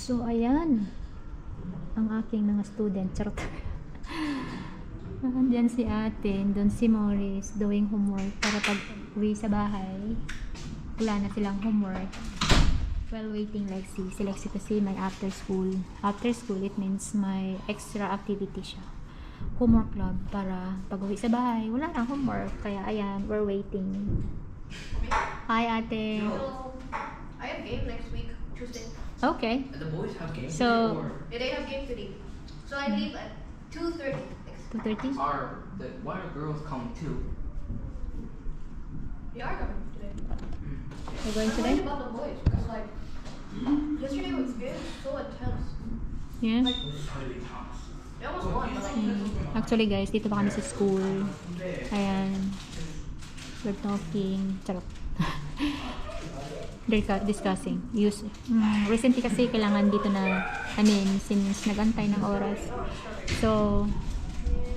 So, ayan. Ang aking mga student. Charot. Andyan si ate. Doon si Morris doing homework para pag uwi sa bahay, wala na silang homework. While waiting Lexi. Si Lexi kasi may after school. After school, it means may extra activity siya. Homework club para pag uwi sa bahay, wala nang homework. Kaya ayan, we're waiting. Hi ate. Hello. I have game next week, Tuesday. Okay. The boys have games. So- Yeah, they have game today. So I leave at 2:30. 2:30? Why are girls coming too? They are coming today. You're going I'm today? worried about the boys because like yesterday was good, so intense. Yeah. Like they almost won, but like Actually guys, dito pa kami sa school. Ayan. We're talking. Charot. Discussing. Recently kasi kailangan dito na, since nagantay ng oras. So,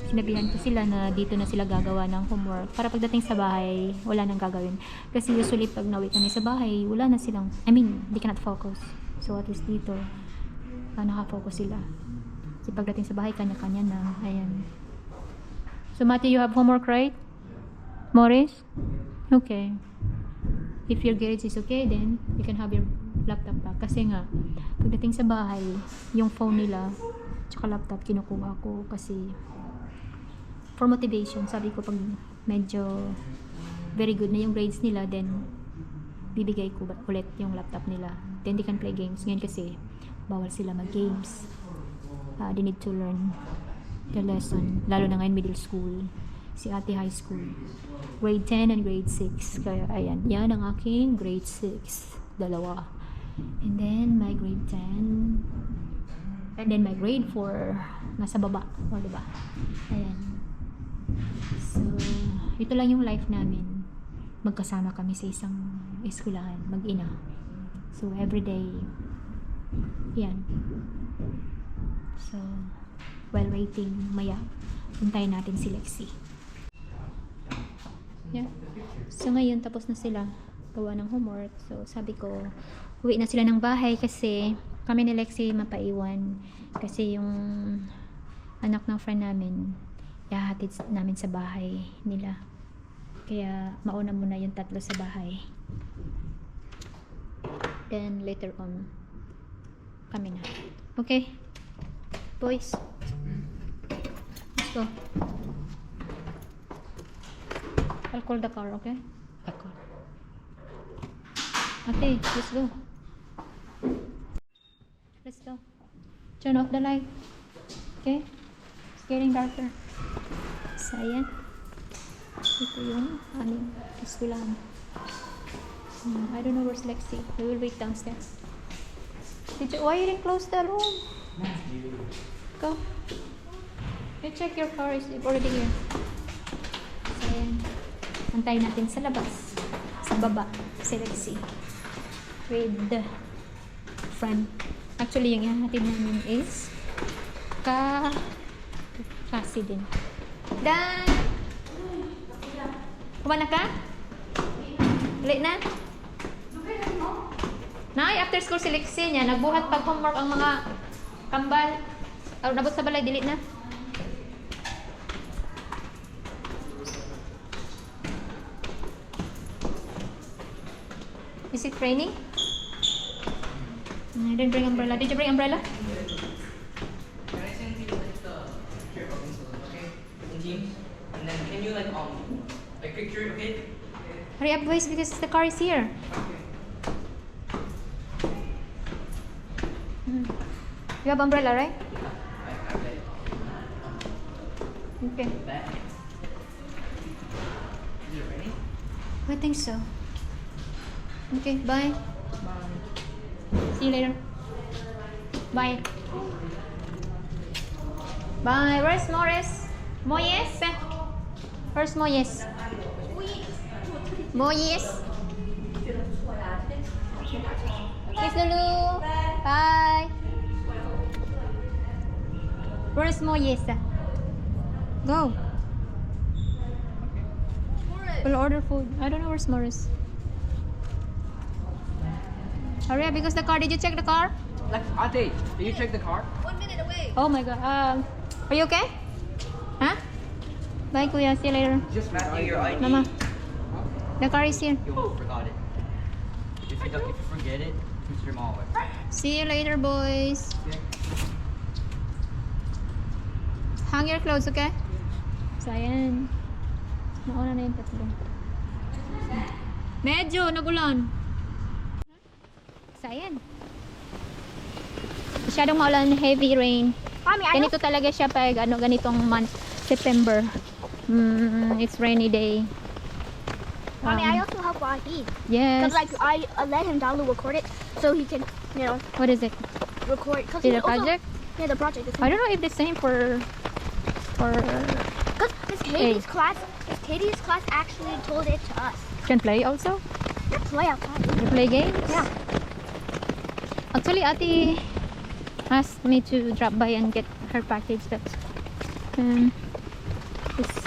sinabihan ko sila na dito na sila gagawa ng homework. Para pagdating sa bahay, wala nang gagawin. Kasi usually pag nauwi kami sa bahay, wala na silang, they cannot focus. So at least dito, nakafocus sila. Kasi pagdating sa bahay, kanya-kanya na. Ayan. So Matthew, you have homework, right? Morris? Okay. If your grades is okay, then you can have your laptop back. Kasi nga, pagdating sa bahay, yung phone nila, tsaka laptop, kinukuha ko kasi for motivation. Sabi ko, pag medyo very good na yung grades nila, then bibigay ko ulit yung laptop nila. Then they can play games. Ngayon kasi, bawal sila mag-games. They need to learn the lesson. Lalo na ngayon, middle school. Si ate high school. Grade 10 and grade 6. Kaya, ayan. Yan ang aking grade 6. Dalawa. And then, my grade 10. And then, my grade 4. Nasa baba. O, diba? Ayan. So, ito lang yung life namin. Magkasama kami sa isang eskwelahan. Mag-ina. So, everyday. Yan. So, while waiting, maya, puntayin natin si Lexi. Yeah. So ngayon tapos na sila gawa ng homework. So sabi ko, uwi na sila ng bahay kasi kami ni Lexi mapaiwan kasi yung anak ng friend namin ihahatid namin sa bahay nila. Kaya mauna muna yung tatlo sa bahay. Then later on kami na. Okay? Boys. Let's go. I'll call the car, okay? I'll call. Okay, let's go. Let's go. Turn off the light. Okay? It's getting darker. So, ayan. Ito yung aming eskwelahan. I don't know where's Lexi. We will wait downstairs. Why you didn't close the room? Go. You check your car is already here. So, ayan. Antayin natin sa labas. Sa baba. Si Lexi. With the friend. Actually, yung ihahatid namin is kasi din. Dan! Kumana ka? Late na? Nay, after school si Lexi niya. Nagbuhat pag homework ang mga kambal. Nabot sa balay, delete na. Is it raining? I didn't bring umbrella. Did you bring umbrella? Can I send you like the picture of this, okay? In Teams, and then can you like picture, okay? Hurry up, boys, because the car is here. You have umbrella, right? I have it. Okay. Back. Is it ready? I think so. Okay, bye. Bye. See you later. Bye. Bye. Where's Morris? Moyes? Where's Moyes? Moyes? Kiss Lulu. Bye. Where's Moyes? Go. We'll order food. I don't know where's Morris. Hurry up because the car. Did you check the car? Like, Ate, did you check the car? 1 minute away. Oh my god. Are you okay? Huh? Bye, Kuya. See you later. Just Matthew, your ID. Mama. The car is here. You almost forgot it. If you forget it, Mr. Mall. See you later, boys. Hang your clothes, okay? So, ayan. Nauna na yung tatlo. Medyo, nagulan. So, ayan. Masyadong maulan, heavy rain. Mommy, Ganito talaga siya pag ganitong month, September. It's rainy day. I also help Wahid. Yes. Because like I let him download record it so he can, What is it? record. Cause Is he it a project? Yeah, the project. I don't know if the same for Because Miss Katie's class actually told it to us. can play also. To play outside. You play games? Yeah. Actually, Ate asked me to drop by and get her package. That's it's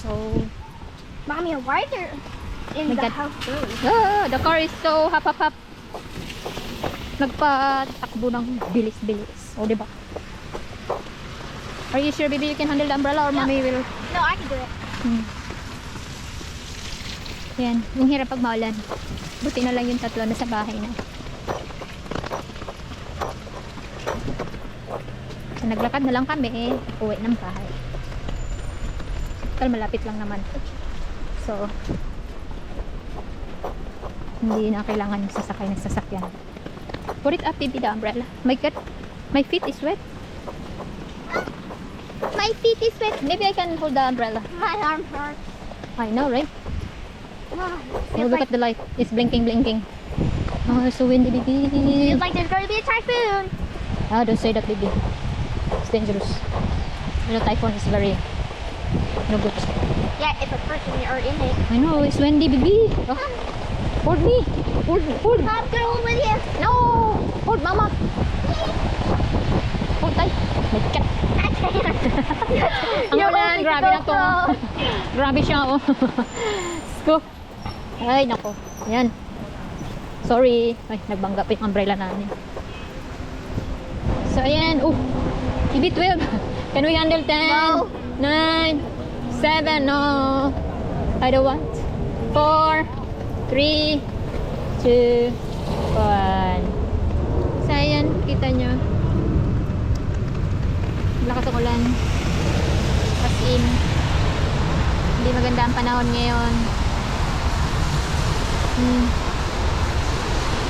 so. Mommy, why are there in My the God. house early? The car is so hap. Nagpatakbo ng bilis-bilis. O, diba? Are you sure, baby, you can handle the umbrella or mommy will? No, I can do it. Yan, yung hirap pag maulan. Buti na lang yung tatlo na sa bahay na. So, naglakad na lang kami, uwi ng bahay. Total, malapit lang naman. So, hindi na kailangan sasakay ng sasakyan. Put it up, baby, the umbrella. My feet is wet. My feet is wet. Maybe I can hold the umbrella. My arm hurts. I know, right? Oh, Oh, look at the light. It's blinking. Oh, it's so windy, baby. feels like there's going to be a typhoon. Ah, don't say that, baby. It's dangerous. Typhoon is very no good. Yeah, if a person are in it. I know, it's windy, baby. Oh, hold me. Hold. I'm going with you. No! Hold, mama. Hold tight. My cat. Ang You're ulan, holding grabe the na to. GoPro. Grabe siya, oh. Scoop. Ay, nako. Yan. Sorry. Ay, nagbangga pa yung umbrella namin. So, ayan. Oh, maybe 12. Can we handle 10? No. 9, 7, no. I don't want. 4, 3, 2, 1. So, ayan. Kita nyo. Lakas ang ulan. As in, hindi maganda ang panahon ngayon.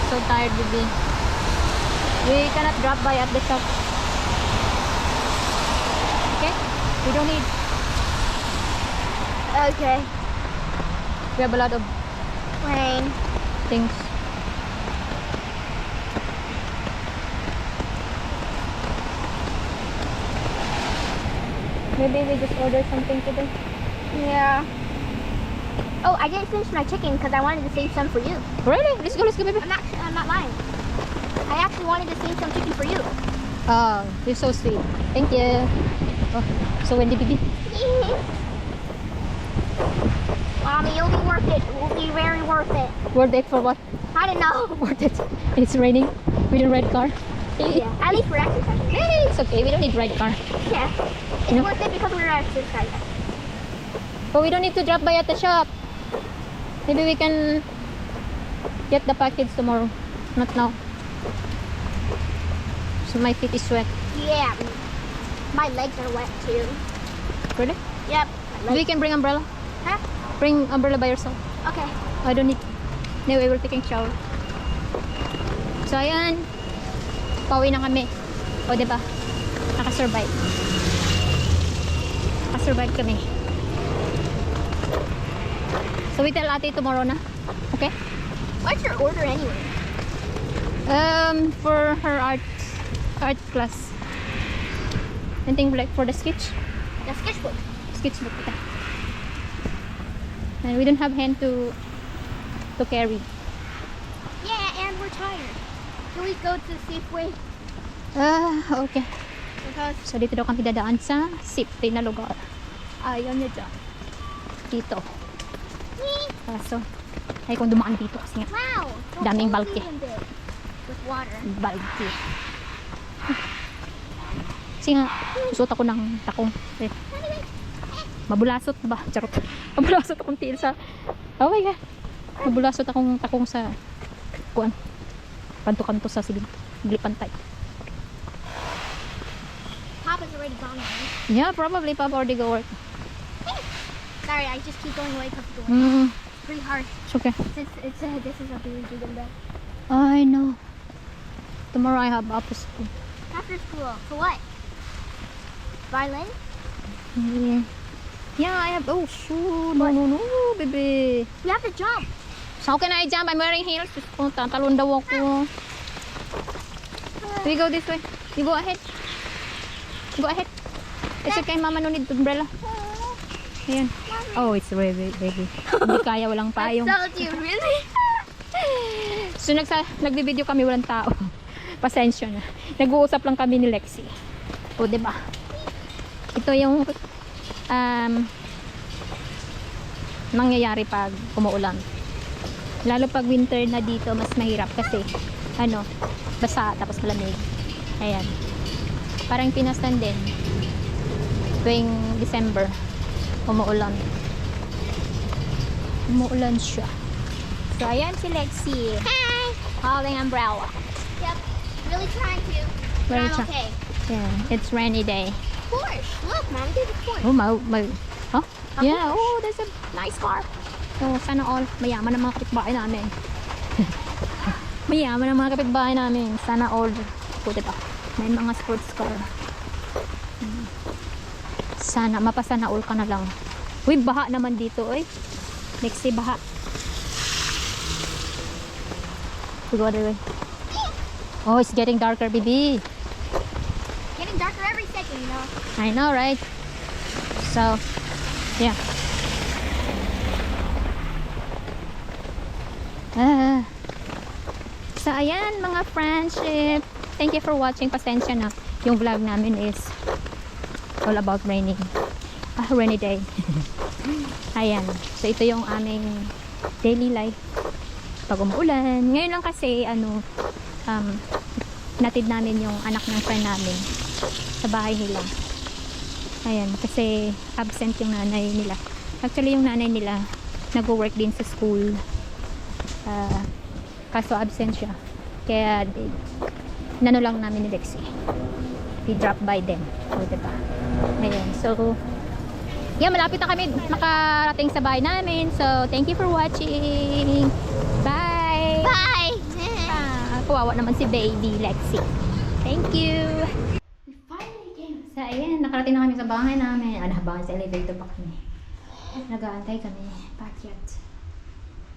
So tired, baby. We cannot drop by at the shop. Okay? We don't need. Okay. We have a lot of Rain. things. Maybe we just order something today. Yeah. Oh, I didn't finish my chicken because I wanted to save some for you. Really? Let's go, baby. I'm not lying. I actually wanted to save some chicken for you. Oh, you're so sweet. Thank you. Oh, so windy, baby. Mommy, you'll be worth it. It will be very worth it. Worth it for what? I don't know. Worth it. It's raining. We don't ride car. Yeah. At least for exercise. Hey, it's okay. We don't need ride car. Yeah. It's No. worth it because we're exercising. But we don't need to drop by at the shop. Maybe we can get the package tomorrow. Not now. So my feet is wet. Yeah. My legs are wet too. Really? Yep. We can bring umbrella. Huh? Bring umbrella by yourself. Okay. I don't need. Anyway, we're taking shower. So ayan. Pauwi na kami. O diba? Nakasurvive. Nakasurvive kami. So we tell ate tomorrow na. Okay? What's your order anyway? For her art class. Anything like for the sketch? The sketchbook. Sketchbook kita. And we don't have hand to carry. Yeah, and we're tired. Can we go to Safeway? Okay. Because So dito daw kami dadaan sa safety na lugar. Ayaw niya dyan. Dito. Kaso, ay kung dumaan dito kasi nga wow, Daming so bulky. open it with water. bulky. Kasi nga, suot ako ng takong. Eh, mabulasot ba? Charot. Mabulasot akong tiil sa... Oh my God. Mabulasot akong takong sa... Kuan. Kanto-kanto sa Pantay. Papa's already gone, right? Yeah, probably Papa already go work. Sorry, I just keep going away because it's Mm, pretty hard. it's okay. Since this is a really good bed. I know. Tomorrow I have after school. After school, for what? Violin? Yeah, I have... Oh, shoot. No, baby. You have to jump. So how can I jump? I'm wearing heels. Oh, tatalon daw ako. We go this way. You go ahead. Go ahead. It's okay, Mama. No need umbrella. Ayan. Oh, it's baby. Hindi kaya, walang payong. I told you, really? So nagbi-video kami, walang tao. Pasensya na. Nag-uusap lang kami ni Lexi. O, diba? Ito yung nangyayari pag umuulan. Lalo pag winter na dito, mas mahirap kasi basa tapos malamig. Ayan. Parang Pinastan din. Tuwing December, umuulan. Umuulan siya. So, ayan si Lexi. Hi. Holding umbrella. Yep. Really trying to. But Really I'm try- okay. Yeah, it's rainy day. Porsche. Look, Mom, there's a Porsche. Oh, huh? Yeah, oh, there's a nice car. Oh, sana all. Mayaman ang mga kapitbahay namin. Mayaman ang mga kapitbahay namin. Sana all. Oh, diba? May mga sports car. Sana, mapasana all ka na lang. Uy, baha naman dito, oy. Lexi, baha. We go other way. Oh, it's getting darker, baby. Getting darker every second, you know. I know, right? So, yeah. So, ayan mga friendship. Thank you for watching. Pasensya na. Yung vlog namin is all about raining. Rainy day. Ayan. So, ito yung aming daily life pag umuulan. Ngayon lang kasi, natid namin yung anak ng friend namin sa bahay nila. Ayan, kasi absent yung nanay nila. Actually, yung nanay nila nag-work din sa school. Kaso absent siya. Kaya, nano lang namin ni Lexi. We drop by them. O, diba? Ayan, so, yeah, malapit na kami makarating sa bahay namin. So, thank you for watching. Bye! Bye. Kawawa naman si baby Lexi. Thank you! We finally came. So, ayan, nakarating na kami sa bahay namin. Nahabangan sa elevator pa kami. Nag-aantay kami. Pakyat.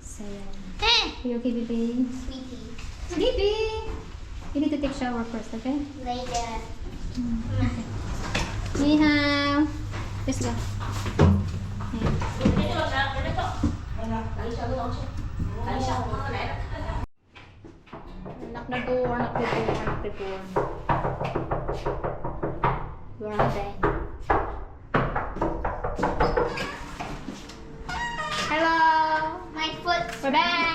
So, ayan. Are you okay, baby? Sweetie. Sleepy! You need to take shower first, okay? Later. Nihaw! Let's go. Ayan. Knock the door, knock the door, knock the door. We're on bed. Hello! My foot. We're back!